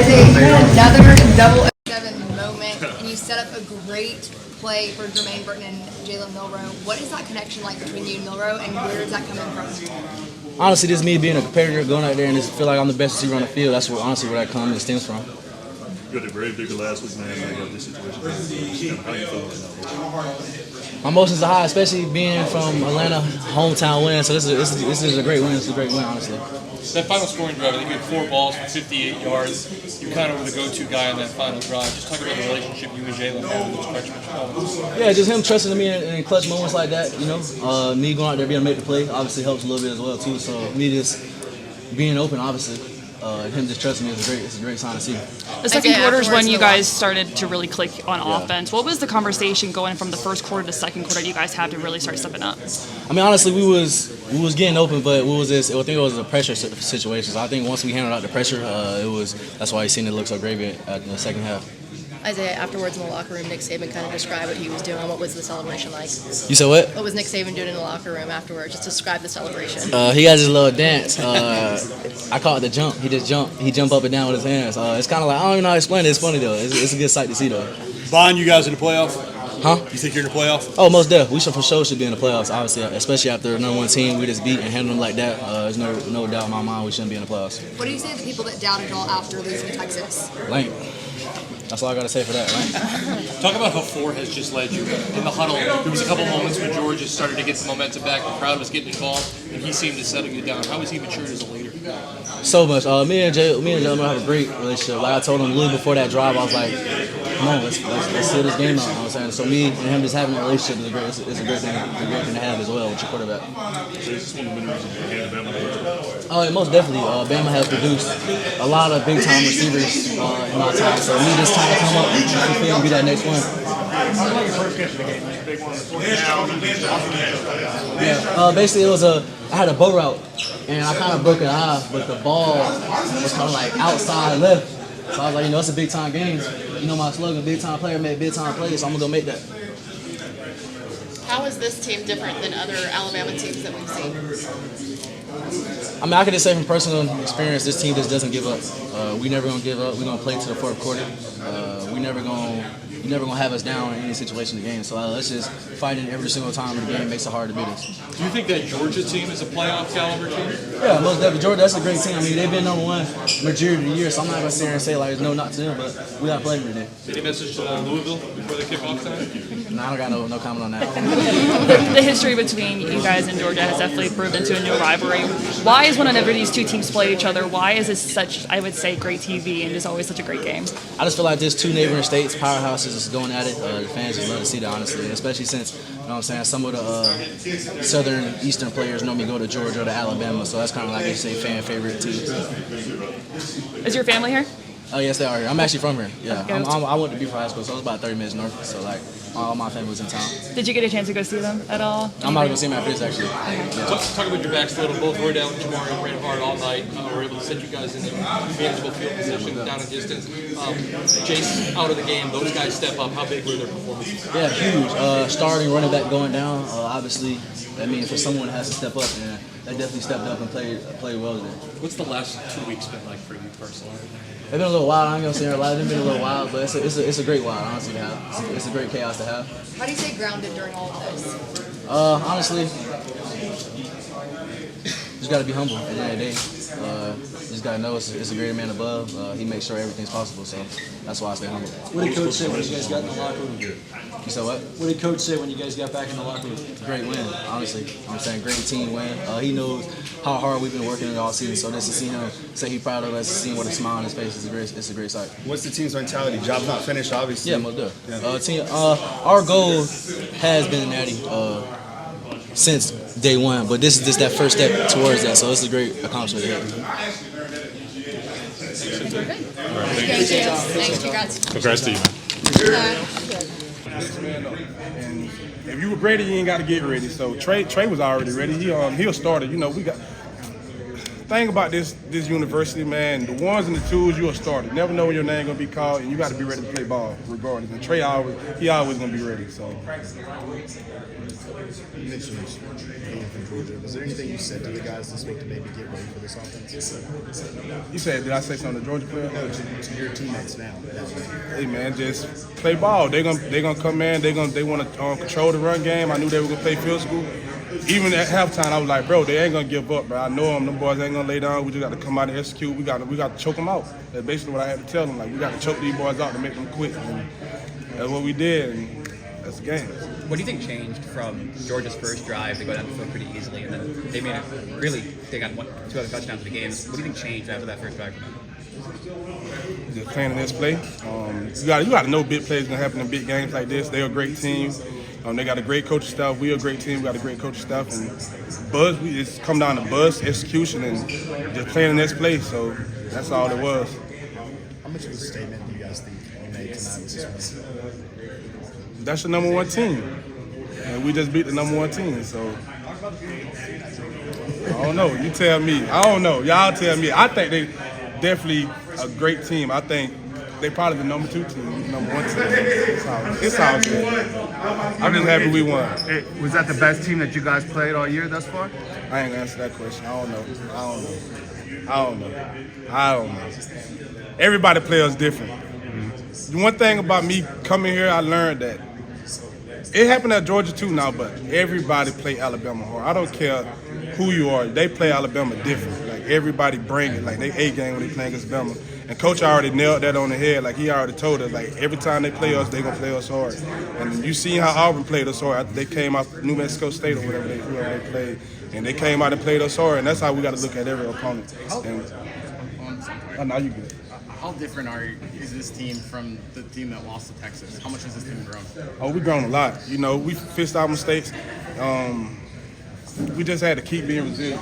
Isaiah, you had another double 7 moment, and you set up a great play for Jermaine Burton and Jalen Milroe. What is that connection like between you and Milroe, and where is that coming from? Honestly, this is me being a competitor, going out there and just feel like I'm the best receiver on the field. That's where that comes and stems from. You got the grave digger last week, man. How you got this situation? How you feeling right now? My emotions are high, especially being from Atlanta, hometown win. So this is a great win. It's a great win, honestly. That final scoring drive, I think you had 4 balls for 58 yards. You kind of were the go-to guy on that final drive. Just talk about the relationship you and Jalen had in those clutch moments. Yeah, just him trusting me in clutch moments like that. You know, me going out there being able to make the play obviously helps a little bit as well too. So me just being open, obviously. Him just trusting me is a great sign to see. The second quarter is when you guys started to really click on offense. What was the conversation going from the first quarter to second quarter you guys had to really start stepping up? I mean, honestly, we was getting open, but what was this? I think it was a pressure situation. So I think once we handled out the pressure, that's why you seen it look so great at the second half. Isaiah, afterwards in the locker room, Nick Saban kind of described what he was doing. What was the celebration like? You said what? What was Nick Saban doing in the locker room afterwards? Just describe the celebration. He has his little dance. I call it the jump. He just jumped. He jumped up and down with his hands. It's kind of like, I don't even know how to explain it. It's funny, though. It's a good sight to see, though. Bond, you guys in the playoffs? Huh? You think you're in the playoffs? Oh, most definitely. We for sure should be in the playoffs, obviously, especially after the #1 team we just beat and handle them like that. There's no doubt in my mind we shouldn't be in the playoffs. What do you say to the people that doubted y'all after losing to Texas? Lame. That's all I got to say for that, right? Talk about how 4 has just led you in the huddle. There was a couple moments when George just started to get the momentum back. The crowd was getting involved, and he seemed to settle you down. How has he matured as a leader? So much. Me and Jalen have a great relationship. Like I told him a little before that drive, I was like, come on, let's see this game out. You know what I'm saying? So me and him just having a relationship is a great thing to have as well with your quarterback. So is this one of the reasons you had Bama? Oh, yeah, most definitely. Bama has produced a lot of big time receivers in my time. So me just trying to come up and be that next one. Yeah, basically I had a bow route and I kind of broke it off, but the ball was kind of like outside left. So I was like, it's a big time game. You know my slogan, big time player make big time plays, so I'm gonna go make that. How is this team different than other Alabama teams that we've seen? I mean, I can just say from personal experience, this team just doesn't give up. We never gonna give up. We're gonna play to the fourth quarter. You're never gonna have us down in any situation in the game. So let's just fight it every single time in the game. Makes it hard to beat us. Do you think that Georgia team is a playoff caliber team? Yeah, most definitely. Georgia, that's a great team. I mean, they've been #1 majority of the year, so I'm not gonna sit here and say like no, not to them, but we got to play every day. Any message to Louisville before the kickoff time? No, I don't got no comment on that. The history between you guys and Georgia has definitely proven to a new rivalry. Why is whenever these two teams play each other, why is this such, I would say, great TV and just always such a great game? I just feel like there's two neighboring states, powerhouses, just going at it. The fans just love to see that, honestly, and especially since, you know what I'm saying, some of the southern, eastern players normally go to Georgia or to Alabama, so that's kind of like, you say, fan favorite too. Is your family here? Oh, yes, they are here. I'm actually from here. Yeah, I went to Buford High School, so I was about 30 minutes north. So like, all my family was in town. Did you get a chance to go see them at all? I'm not going to see them after this, actually. Okay. Talk about your backs a little. Both were down. Jamari ran hard all night. Were able to set you guys in the manageable field position down in distance. Jace out of the game. Those guys step up. How big were their performances? Yeah, huge. Starting running back going down. Obviously, that means for someone that has to step up, and they definitely stepped up and played well today. What's the last 2 weeks been like for you personally? It's been a little wild. I ain't gonna say a lot. It's been a little wild, but it's a great wild, honestly, to have. It's a great chaos to have. How do you stay grounded during all of this? Honestly, just gotta be humble at the end of the day. Just gotta know it's a greater man above. He makes sure everything's possible, so that's why I stay humble. What did Coach say when you guys got in the locker room? You said what? What did Coach say when you guys got back in the locker room? Great win, honestly. I'm saying great team win. He knows how hard we've been working it all season, so just to see him say he's proud of us, seeing with a smile on his face it's a great sight. What's the team's mentality? Job's not finished, obviously. Yeah, most definitely. Our goal has been natty since day one, but this is just that first step towards that, so it's a great accomplishment to have. Thanks, congrats. Congrats to you, man. And if you were ready, you ain't got to get ready. So Trey was already ready. He'll start it. You know, we got. Thing about this university, man, the ones and the twos, you'll start it. Never know when your name gonna be called, and you got to be ready to play ball regardless. And Trey always gonna be ready. So. You mentioned being from Georgia. Was there anything you said to the guys this week to maybe get ready for this offense? You said, did I say something to Georgia players? No, to your teammates now. Hey man, just play ball. They gonna come in. They want to control the run game. I knew they were gonna play physical. Even at halftime, I was like, bro, they ain't gonna give up, bro. I know them. Them boys ain't gonna lay down. We just got to come out and execute. We got to choke them out. That's basically what I had to tell them. Like, we got to choke these boys out to make them quit. And that's what we did. And that's the game. What do you think changed from Georgia's first drive? They go down the field pretty easily, and then they made it really. They got 2 other touchdowns in the game. What do you think changed after that first drive for them? Just playing in this play. You got to know big plays gonna happen in big games like this. They're a great team. They got a great coaching staff. We're a great team. We got a great coaching staff. And it's come down to buzz, execution, and just playing in this play. So that's all it was. How much of a statement do you guys think you made tonight with this win? That's the number 1 team. And we just beat the number 1 team. So I don't know. You tell me. I don't know. Y'all tell me. I think they definitely a great team. I think they probably the number 2 team, number 1 team. It's all good. I'm just happy we won. Hey, was that the best team that you guys played all year thus far? I ain't gonna answer that question. I don't know. Everybody plays different. The one thing about me coming here, I learned that it happened at Georgia too now, but everybody play Alabama hard. I don't care who you are. They play Alabama different. Like, everybody bring it. Like, they A-game when they play against Bama. And Coach already nailed that on the head. Like, he already told us, like, every time they play us, they going to play us hard. And you see how Auburn played us hard after they came out New Mexico State or whoever they played. And they came out and played us hard. And that's how we got to look at every opponent. Now you good. How different is this team from the team that lost to Texas? How much has this team grown? Oh, we've grown a lot. You know, we fixed our mistakes. We just had to keep being resilient.